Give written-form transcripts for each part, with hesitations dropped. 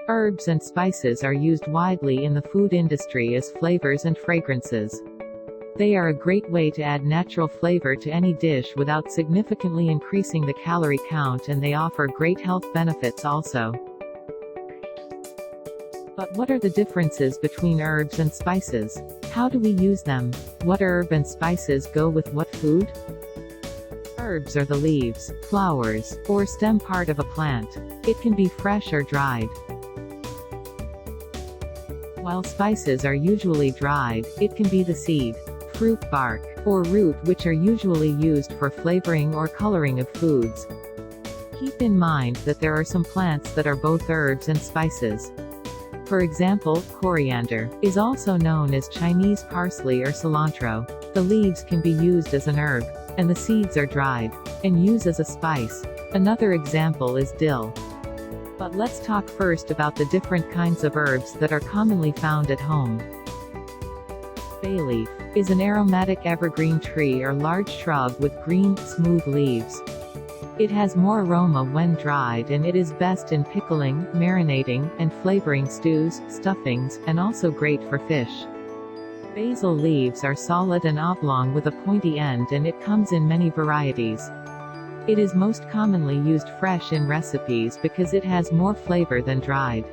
Herbs and spices are used widely in the food industry as flavors and fragrances. They are a great way to add natural flavor to any dish without significantly increasing the calorie count, and they offer great health benefits also. But what are the differences between herbs and spices? How do we use them? What herb and spices go with what food? Herbs are the leaves, flowers, or stem part of a plant. It can be fresh or dried. While spices are usually dried, it can be the seed, fruit bark, or root, which are usually used for flavoring or coloring of foods. Keep in mind that there are some plants that are both herbs and spices. For example, coriander is also known as Chinese parsley or cilantro. The leaves can be used as an herb, and the seeds are dried and used as a spice. Another example is dill. But let's talk first about the different kinds of herbs that are commonly found at home. Bay leaf is an aromatic evergreen tree or large shrub with green, smooth leaves. It has more aroma when dried, and it is best in pickling, marinating, and flavoring stews, stuffings, and also great for fish. Basil leaves are solid and oblong with a pointy end, and it comes in many varieties. It is most commonly used fresh in recipes because it has more flavor than dried.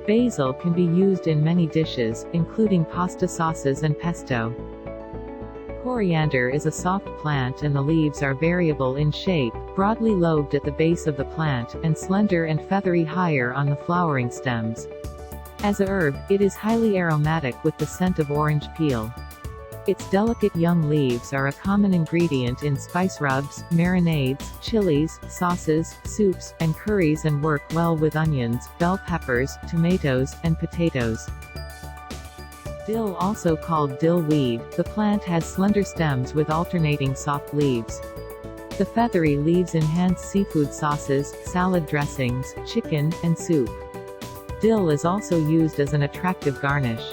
Basil can be used in many dishes, including pasta sauces and pesto. Coriander is a soft plant, and the leaves are variable in shape, broadly lobed at the base of the plant, and slender and feathery higher on the flowering stems. As a herb, it is highly aromatic with the scent of orange peel. Its delicate young leaves are a common ingredient in spice rubs, marinades, chilies, sauces, soups, and curries, and work well with onions, bell peppers, tomatoes, and potatoes. Dill, also called dill weed, the plant has slender stems with alternating soft leaves. The feathery leaves enhance seafood sauces, salad dressings, chicken, and soup. Dill is also used as an attractive garnish.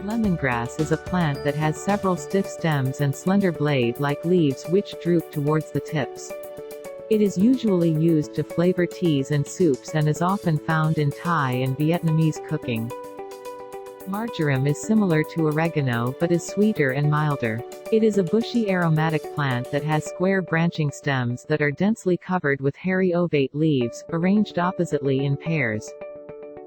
Lemongrass is a plant that has several stiff stems and slender blade-like leaves which droop towards the tips. It is usually used to flavor teas and soups and is often found in Thai and Vietnamese cooking. Marjoram is similar to oregano but is sweeter and milder. It is a bushy aromatic plant that has square branching stems that are densely covered with hairy ovate leaves, arranged oppositely in pairs.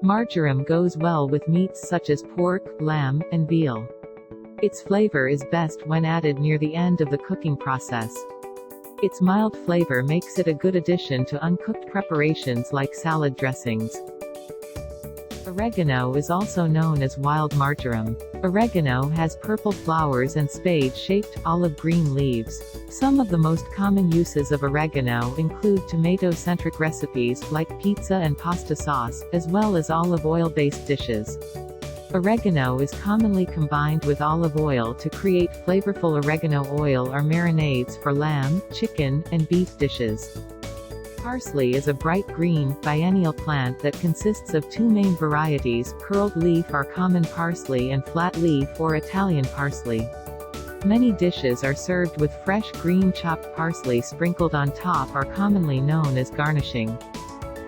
Marjoram goes well with meats such as pork, lamb, and veal. Its flavor is best when added near the end of the cooking process. Its mild flavor makes it a good addition to uncooked preparations like salad dressings. Oregano is also known as wild marjoram. Oregano has purple flowers and spade-shaped, olive-green leaves. Some of the most common uses of oregano include tomato-centric recipes like pizza and pasta sauce, as well as olive oil-based dishes. Oregano is commonly combined with olive oil to create flavorful oregano oil or marinades for lamb, chicken, and beef dishes. Parsley is a bright green, biennial plant that consists of two main varieties, curled leaf or common parsley and flat leaf or Italian parsley. Many dishes are served with fresh green chopped parsley sprinkled on top, are commonly known as garnishing.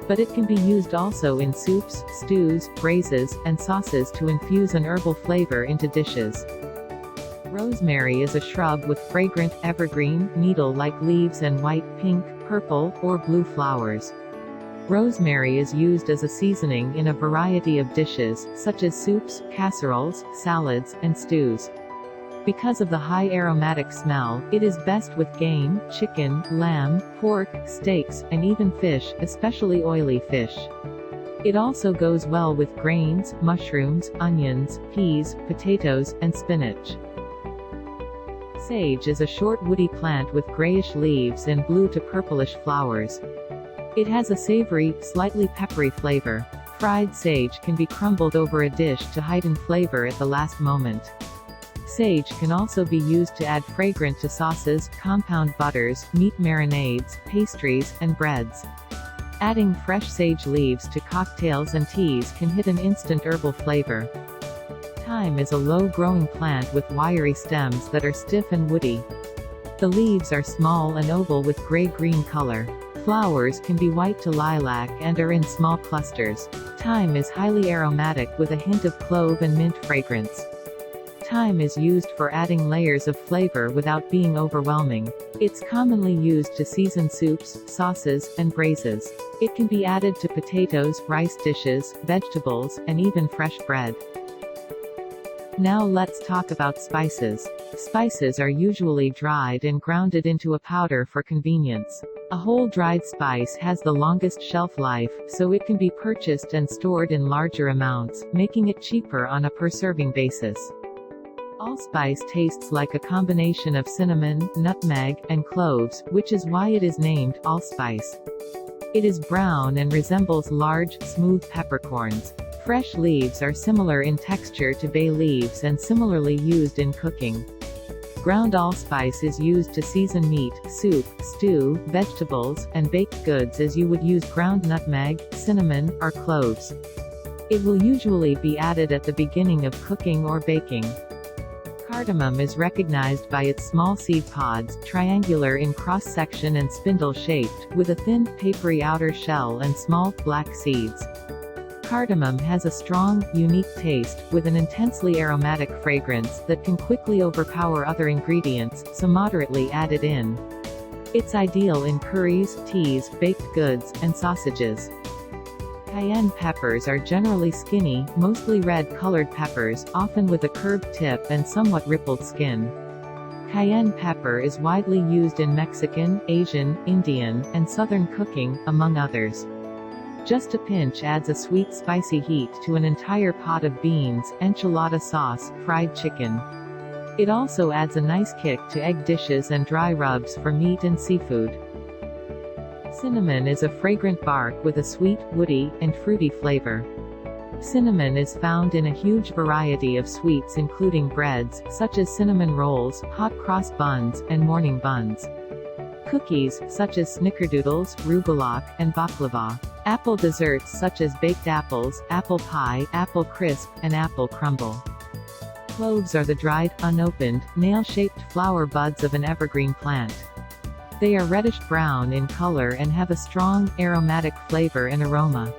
But it can be used also in soups, stews, braises, and sauces to infuse an herbal flavor into dishes. Rosemary is a shrub with fragrant, evergreen, needle-like leaves and white, pink, purple, or blue flowers. Rosemary is used as a seasoning in a variety of dishes, such as soups, casseroles, salads, and stews. Because of the high aromatic smell, it is best with game, chicken, lamb, pork, steaks, and even fish, especially oily fish. It also goes well with grains, mushrooms, onions, peas, potatoes, and spinach. Sage is a short woody plant with grayish leaves and blue to purplish flowers. It has a savory, slightly peppery flavor. Fried sage can be crumbled over a dish to heighten flavor at the last moment. Sage can also be used to add fragrance to sauces, compound butters, meat marinades, pastries, and breads. Adding fresh sage leaves to cocktails and teas can hit an instant herbal flavor. Thyme is a low-growing plant with wiry stems that are stiff and woody. The leaves are small and oval with gray-green color. Flowers can be white to lilac and are in small clusters. Thyme is highly aromatic with a hint of clove and mint fragrance. Thyme is used for adding layers of flavor without being overwhelming. It's commonly used to season soups, sauces, and braises. It can be added to potatoes, rice dishes, vegetables, and even fresh bread. Now let's talk about spices. Spices are usually dried and grounded into a powder for convenience. A whole dried spice has the longest shelf life, so it can be purchased and stored in larger amounts, making it cheaper on a per-serving basis. Allspice tastes like a combination of cinnamon, nutmeg, and cloves, which is why it is named allspice. It is brown and resembles large, smooth peppercorns. Fresh leaves are similar in texture to bay leaves and similarly used in cooking. Ground allspice is used to season meat, soup, stew, vegetables, and baked goods as you would use ground nutmeg, cinnamon, or cloves. It will usually be added at the beginning of cooking or baking. Cardamom is recognized by its small seed pods, triangular in cross-section and spindle-shaped, with a thin, papery outer shell and small, black seeds. Cardamom has a strong, unique taste, with an intensely aromatic fragrance that can quickly overpower other ingredients, so moderately add it in. It's ideal in curries, teas, baked goods, and sausages. Cayenne peppers are generally skinny, mostly red-colored peppers, often with a curved tip and somewhat rippled skin. Cayenne pepper is widely used in Mexican, Asian, Indian, and Southern cooking, among others. Just a pinch adds a sweet spicy heat to an entire pot of beans, enchilada sauce, fried chicken. It also adds a nice kick to egg dishes and dry rubs for meat and seafood. Cinnamon is a fragrant bark with a sweet, woody, and fruity flavor. Cinnamon is found in a huge variety of sweets including breads, such as cinnamon rolls, hot cross buns, and morning buns. Cookies, such as snickerdoodles, rugulak, and baklava. Apple desserts such as baked apples, apple pie, apple crisp, and apple crumble. Cloves are the dried, unopened, nail-shaped flower buds of an evergreen plant. They are reddish-brown in color and have a strong, aromatic flavor and aroma.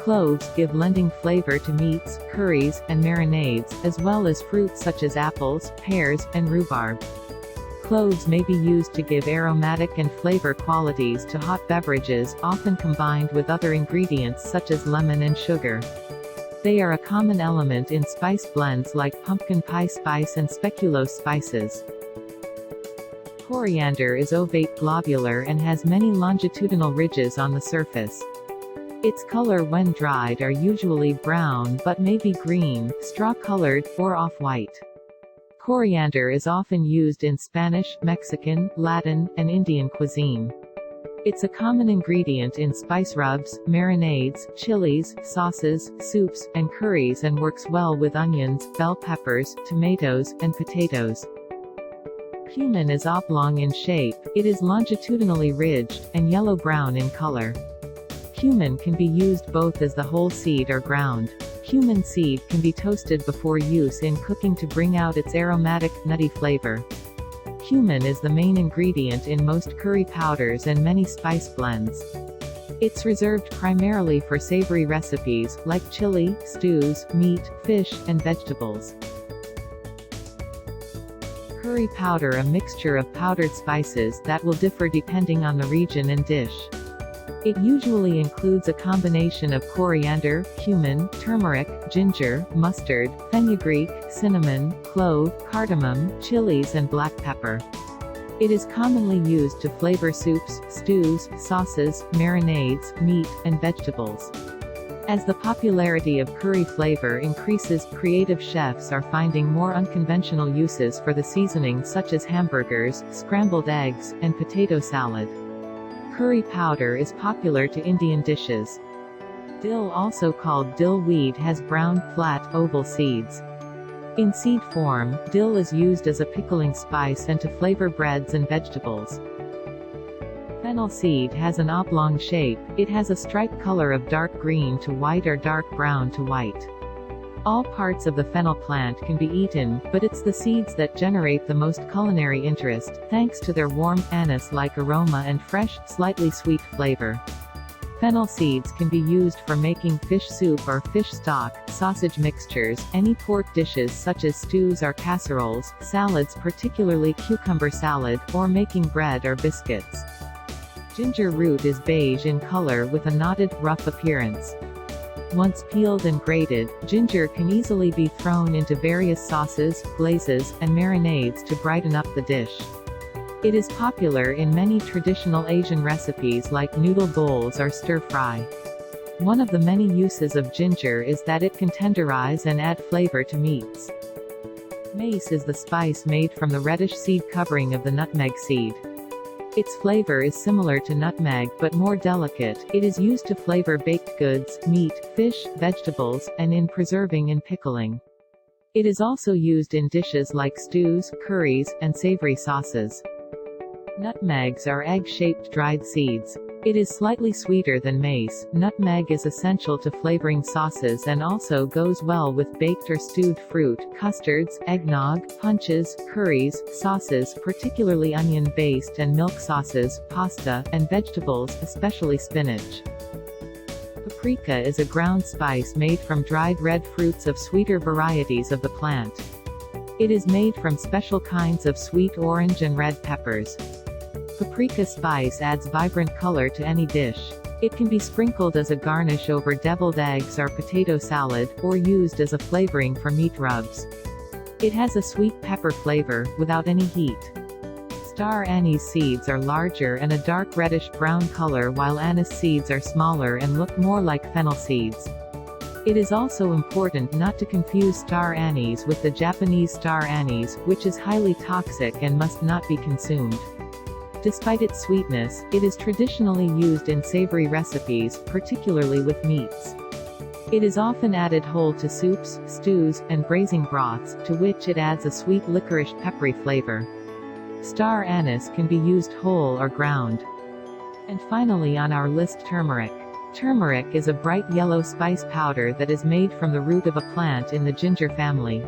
Cloves give lending flavor to meats, curries, and marinades, as well as fruits such as apples, pears, and rhubarb. Cloves may be used to give aromatic and flavor qualities to hot beverages, often combined with other ingredients such as lemon and sugar. They are a common element in spice blends like pumpkin pie spice and speculoos spices. Coriander is ovate globular and has many longitudinal ridges on the surface. Its color when dried are usually brown but may be green, straw-colored, or off-white. Coriander is often used in Spanish, Mexican, Latin, and Indian cuisine. It's a common ingredient in spice rubs, marinades, chilies, sauces, soups, and curries and works well with onions, bell peppers, tomatoes, and potatoes. Cumin is oblong in shape, it is longitudinally ridged, and yellow-brown in color. Cumin can be used both as the whole seed or ground. Cumin seed can be toasted before use in cooking to bring out its aromatic, nutty flavor. Cumin is the main ingredient in most curry powders and many spice blends. It's reserved primarily for savory recipes, like chili, stews, meat, fish, and vegetables. Curry powder, a mixture of powdered spices that will differ depending on the region and dish. It usually includes a combination of coriander, cumin, turmeric, ginger, mustard, fenugreek, cinnamon, clove, cardamom, chilies, and black pepper. It is commonly used to flavor soups, stews, sauces, marinades, meat, and vegetables. As the popularity of curry flavor increases, creative chefs are finding more unconventional uses for the seasoning such as hamburgers, scrambled eggs, and potato salad. Curry powder is popular to Indian dishes. Dill, also called dill weed, has brown, flat, oval seeds. In seed form, dill is used as a pickling spice and to flavor breads and vegetables. Fennel seed has an oblong shape, it has a striped color of dark green to white or dark brown to white. All parts of the fennel plant can be eaten, but it's the seeds that generate the most culinary interest, thanks to their warm, anise-like aroma and fresh, slightly sweet flavor. Fennel seeds can be used for making fish soup or fish stock, sausage mixtures, any pork dishes such as stews or casseroles, salads particularly cucumber salad, or making bread or biscuits. Ginger root is beige in color with a knotted, rough appearance. Once peeled and grated, ginger can easily be thrown into various sauces, glazes, and marinades to brighten up the dish. It is popular in many traditional Asian recipes like noodle bowls or stir-fry. One of the many uses of ginger is that it can tenderize and add flavor to meats. Mace is the spice made from the reddish seed covering of the nutmeg seed. Its flavor is similar to nutmeg but more delicate. It is used to flavor baked goods, meat, fish, vegetables, and in preserving and pickling. It is also used in dishes like stews, curries, and savory sauces. Nutmegs are egg-shaped dried seeds. It is slightly sweeter than mace. Nutmeg is essential to flavoring sauces and also goes well with baked or stewed fruit, custards, eggnog, punches, curries, sauces particularly onion-based and milk sauces, pasta, and vegetables, especially spinach. Paprika is a ground spice made from dried red fruits of sweeter varieties of the plant. It is made from special kinds of sweet orange and red peppers. Paprika spice adds vibrant color to any dish. It can be sprinkled as a garnish over deviled eggs or potato salad, or used as a flavoring for meat rubs. It has a sweet pepper flavor, without any heat. Star anise seeds are larger and a dark reddish-brown color while anise seeds are smaller and look more like fennel seeds. It is also important not to confuse star anise with the Japanese star anise, which is highly toxic and must not be consumed. Despite its sweetness, it is traditionally used in savory recipes, particularly with meats. It is often added whole to soups, stews, and braising broths, to which it adds a sweet licorice peppery flavor. Star anise can be used whole or ground. And finally on our list, turmeric. Turmeric is a bright yellow spice powder that is made from the root of a plant in the ginger family.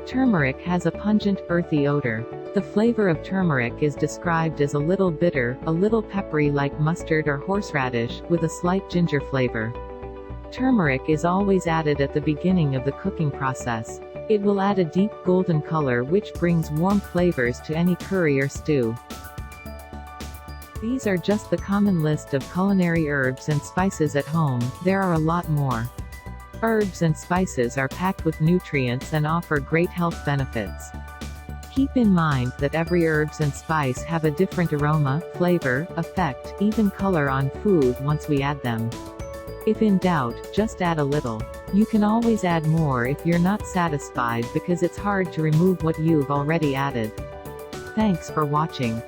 Turmeric has a pungent, earthy odor. The flavor of turmeric is described as a little bitter, a little peppery like mustard or horseradish, with a slight ginger flavor. Turmeric is always added at the beginning of the cooking process. It will add a deep golden color which brings warm flavors to any curry or stew. These are just the common list of culinary herbs and spices at home. There are a lot more. Herbs and spices are packed with nutrients and offer great health benefits. Keep in mind that every herbs and spice have a different aroma, flavor, effect, even color on food once we add them. If in doubt, just add a little. You can always add more if you're not satisfied because it's hard to remove what you've already added. Thanks for watching.